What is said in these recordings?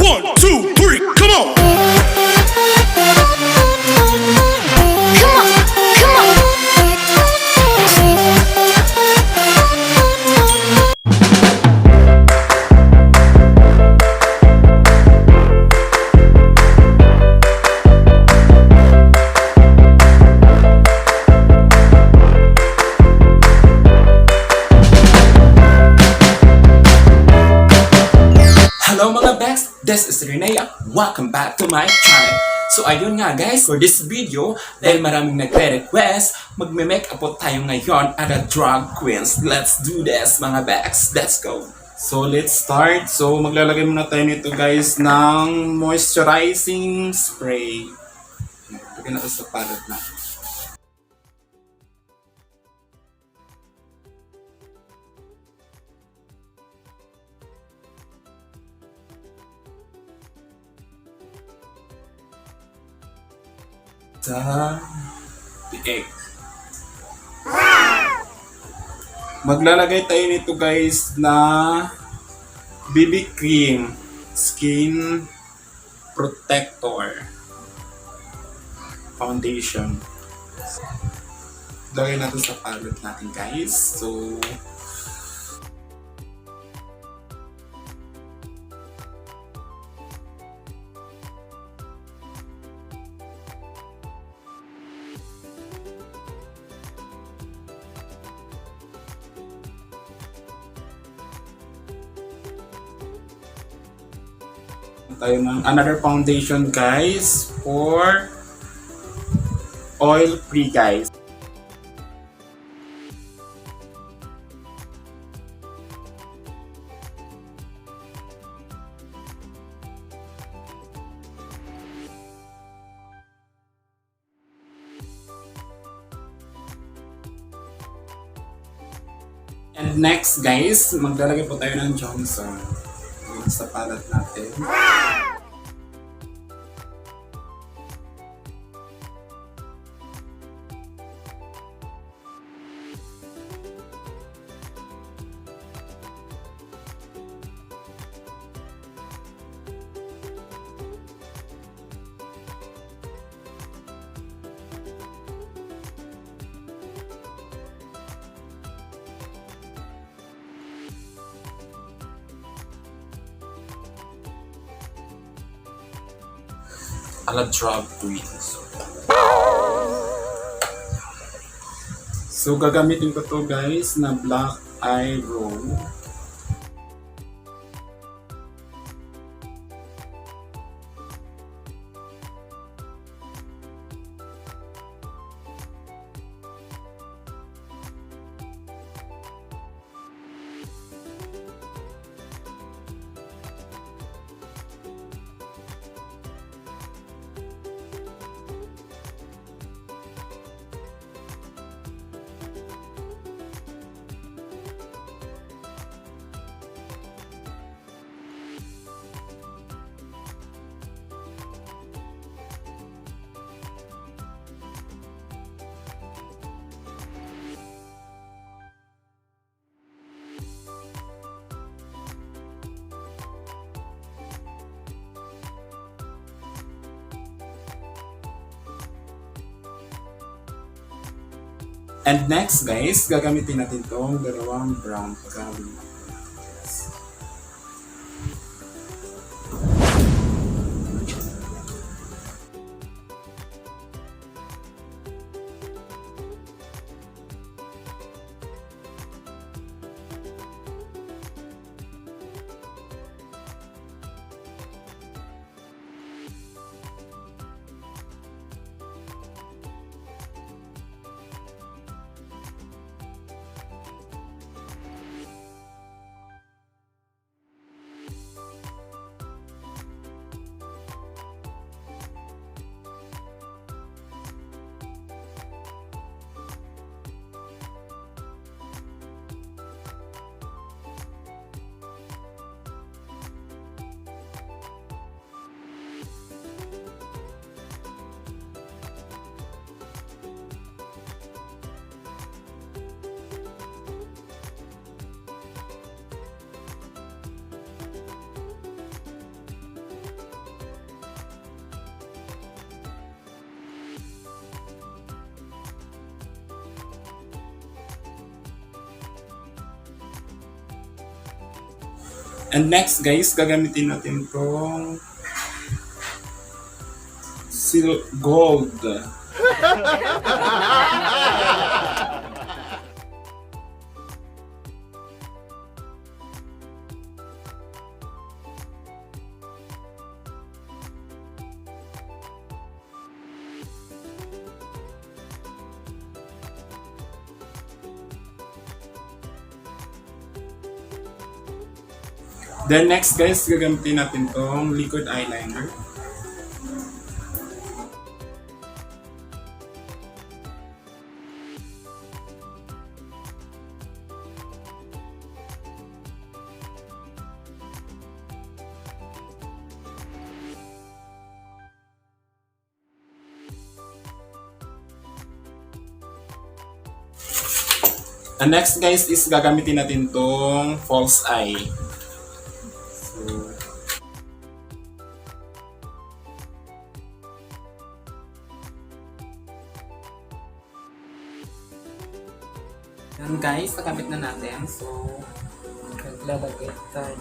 1, 2, 3, come on! Come on, come on. Hello mga best, this is Rhenea. Welcome back to my channel. So ayun nga guys, for this video, dahil maraming nagre-request, magme-makeup po tayo ngayon at a drag queens. Let's do this mga best, let's go! So let's start. So maglalagay muna tayo nito guys ng moisturizing spray. Lagyan natin sa palette na. Sa pieg. Maglalagay tayo nito guys na BB cream, skin protector, foundation. Lagay natin sa palette natin guys. So tayo ng another foundation guys for oil free guys. And next guys, maglalagay po tayo ng Johnson sa palette natin. Ala drag queens. So gagamitin ko to guys na black eyebrow. And next guys, gagamitin natin tong dalawang brown color. And next guys, gagamitin natin tong gold. Then next guys, gagamitin natin tong liquid eyeliner. And next guys is gagamitin natin tong false eye. Yan guys, nagamit na natin. So, naglalagay tayo.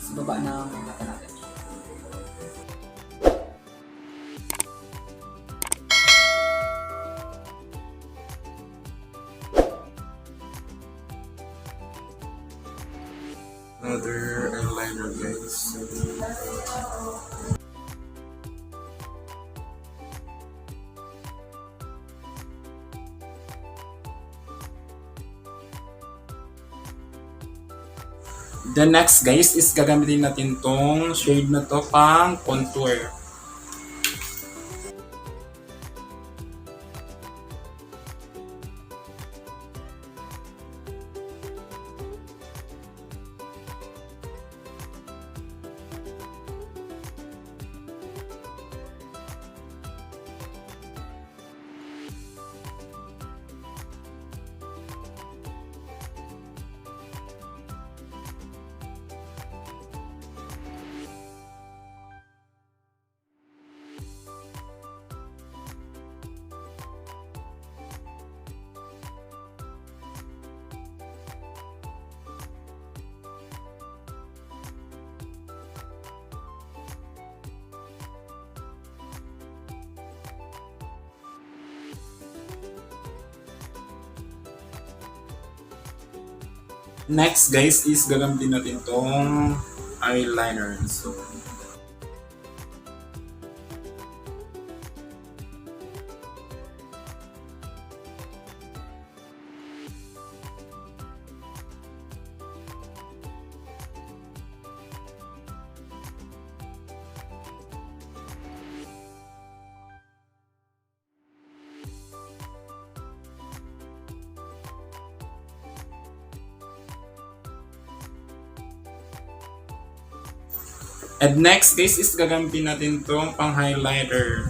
Sa baba ng mata natin. Another eyeliner guys. The next guys is gagamitin natin tong shade na to pang contour. Next guys is gagamitin natin tong eyeliner. So and next guys is gagamitin natin tong pang highlighter.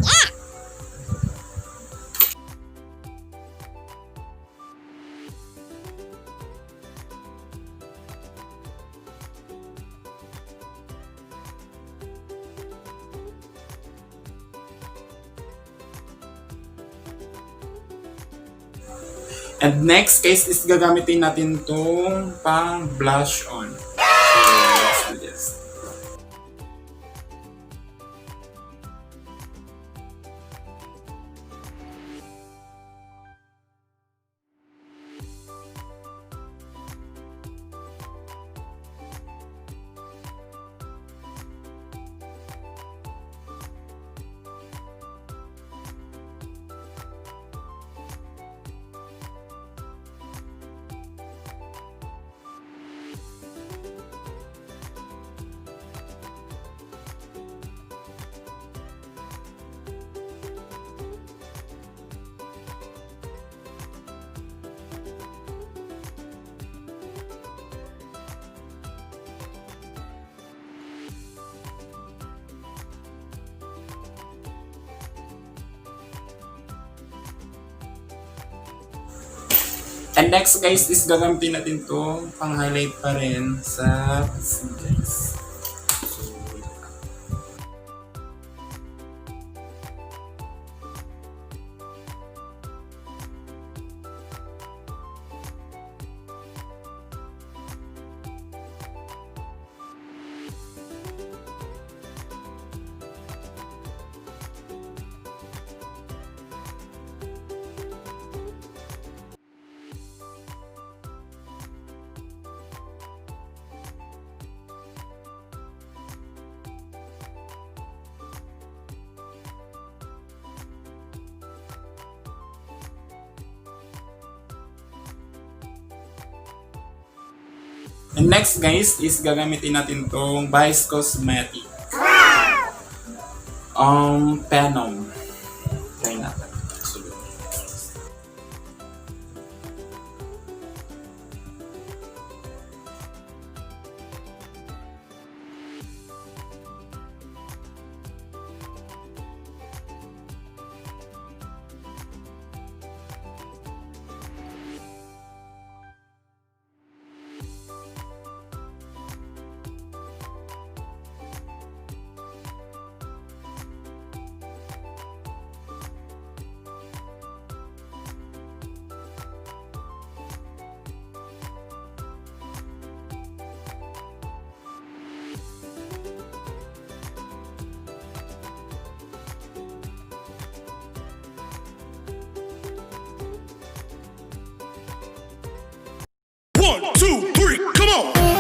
And next guys is gagamitin natin tong pang blush on. So let's do this. And next guys is gagamitin natin to pang highlight pa rin sa guys. And next guys is gagamitin natin tong Vice Cosmetic. Venom. Try natin. Sunod. One, two, three, come on!